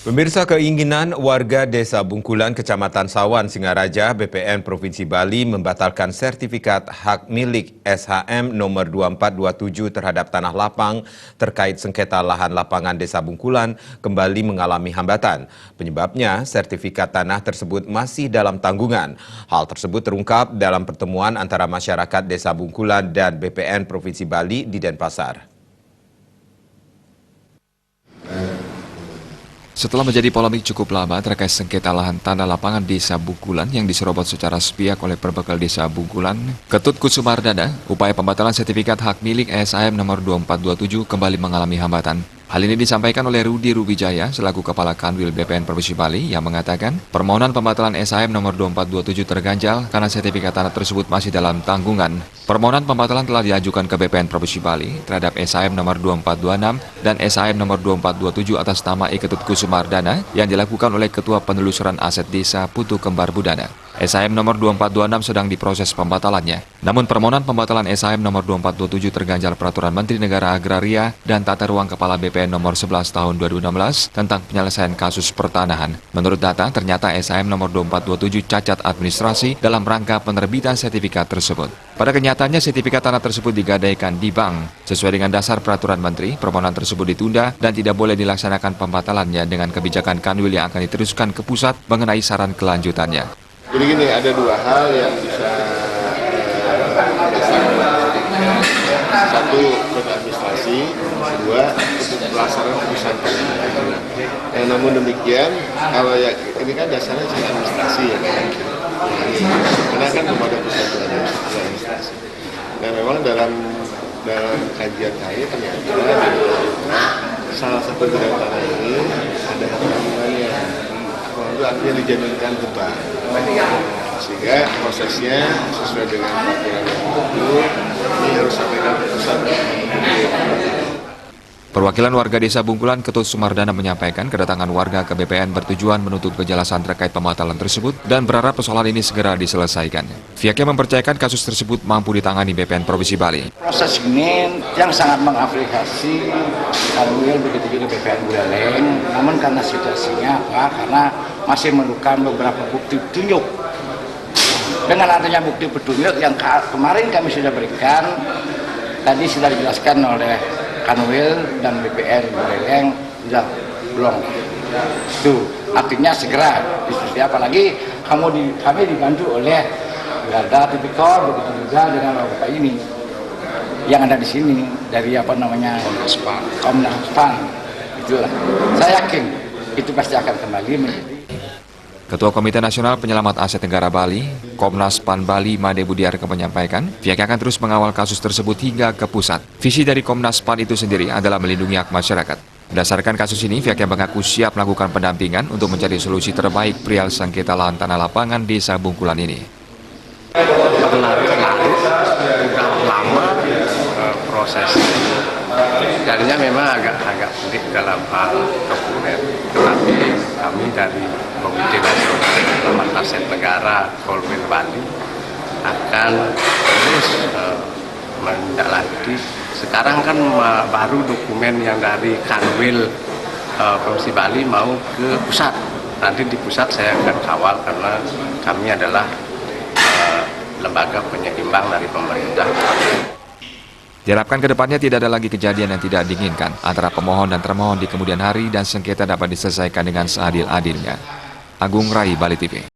Pemirsa, keinginan warga Desa Bungkulan, Kecamatan Sawan, Singaraja, BPN Provinsi Bali membatalkan sertifikat hak milik SHM nomor 2427 terhadap tanah lapang terkait sengketa lahan lapangan Desa Bungkulan kembali mengalami hambatan. Penyebabnya, sertifikat tanah tersebut masih dalam tanggungan. Hal tersebut terungkap dalam pertemuan antara masyarakat Desa Bungkulan dan BPN Provinsi Bali di Denpasar. Setelah menjadi polemik cukup lama terkait sengketa lahan tanah lapangan Desa Bungkulan yang diserobot secara sepihak oleh Perbekal Desa Bungkulan, Ketut Kusumardana, upaya pembatalan sertifikat hak milik SHM nomor 2427 kembali mengalami hambatan. Hal ini disampaikan oleh Rudi Rubijaya selaku Kepala Kanwil BPN Provinsi Bali yang mengatakan permohonan pembatalan SHM nomor 2427 terganjal karena sertifikat tanah tersebut masih dalam tanggungan. Permohonan pembatalan telah diajukan ke BPN Provinsi Bali terhadap SHM nomor 2426 dan SHM nomor 2427 atas nama Ketut Kusumardana yang dilakukan oleh Ketua Penelusuran Aset Desa Putu Kembar Budana. SHM nomor 2426 sedang diproses pembatalannya. Namun permohonan pembatalan SHM nomor 2427 terganjal Peraturan Menteri Negara Agraria dan Tata Ruang Kepala BPN nomor 11 tahun 2016 tentang penyelesaian kasus pertanahan. Menurut data, ternyata SHM nomor 2427 cacat administrasi dalam rangka penerbitan sertifikat tersebut. Pada kenyataannya, sertifikat tanah tersebut digadaikan di bank. Sesuai dengan dasar Peraturan Menteri, permohonan tersebut ditunda dan tidak boleh dilaksanakan pembatalannya dengan kebijakan Kanwil yang akan diteruskan ke pusat mengenai saran kelanjutannya. Jadi gini, ada dua hal yang bisa satu untuk administrasi, kedua untuk pelaksanaan keputusan pengadilan. Namun demikian, kalau ya ini kan dasarnya administrasi ya kan, karena kan belum ada pusat administrasi. Nah memang dalam kajian saya ternyata salah satu bidang tanah ini ada hubungannya. Itu artinya dijaminkan beban, sehingga prosesnya sesuai dengan peraturan yang berlaku ini harus sampaikan keputusan. Perwakilan warga Desa Bungkulan, Ketut Sumardana menyampaikan kedatangan warga ke BPN bertujuan menuntut kejelasan terkait pembatalan tersebut dan berharap persoalan ini segera diselesaikan. Pihaknya mempercayakan kasus tersebut mampu ditangani BPN Provinsi Bali. Proses ini yang sangat mengaplikasi Kanwil begitu juga BPN Buleleng, namun karena situasinya karena masih memerlukan beberapa bukti petunjuk. Dengan adanya bukti petunjuk yang kemarin kami sudah berikan, tadi sudah dijelaskan oleh Kanwil dan BPN Buleleng sudah belum. Itu artinya segera diskusi, apalagi kami dibantu oleh Garda Tipikor, begitu juga dengan Bapak ini yang ada di sini dari Komnas PAN. Itulah. Saya yakin itu pasti akan kembali menjadi. Ketua Komite Nasional Penyelamat Aset Negara Bali, Komnas PAN Bali, Made Budiarka menyampaikan, pihaknya akan terus mengawal kasus tersebut hingga ke pusat. Visi dari Komnas PAN itu sendiri adalah melindungi hak masyarakat. Berdasarkan kasus ini, pihaknya mengaku siap melakukan pendampingan untuk mencari solusi terbaik perihal sengketa lahan tanah lapangan Desa Bungkulan ini. Berlarut-larut, sudah lama proses. Jadinya memang agak sulit dalam hal dokumen. Tetapi kami dari Komite Nasional Penyelamat Aset Negara Kolmel Bali akan terus menindaklanjuti. Sekarang kan baru dokumen yang dari Kanwil Provinsi Bali mau ke pusat. Nanti di pusat saya akan kawal karena kami adalah lembaga penyeimbang dari pemerintah. Diharapkan ke depannya tidak ada lagi kejadian yang tidak diinginkan antara pemohon dan termohon di kemudian hari dan sengketa dapat diselesaikan dengan seadil-adilnya. Agung Rai, Bali TV.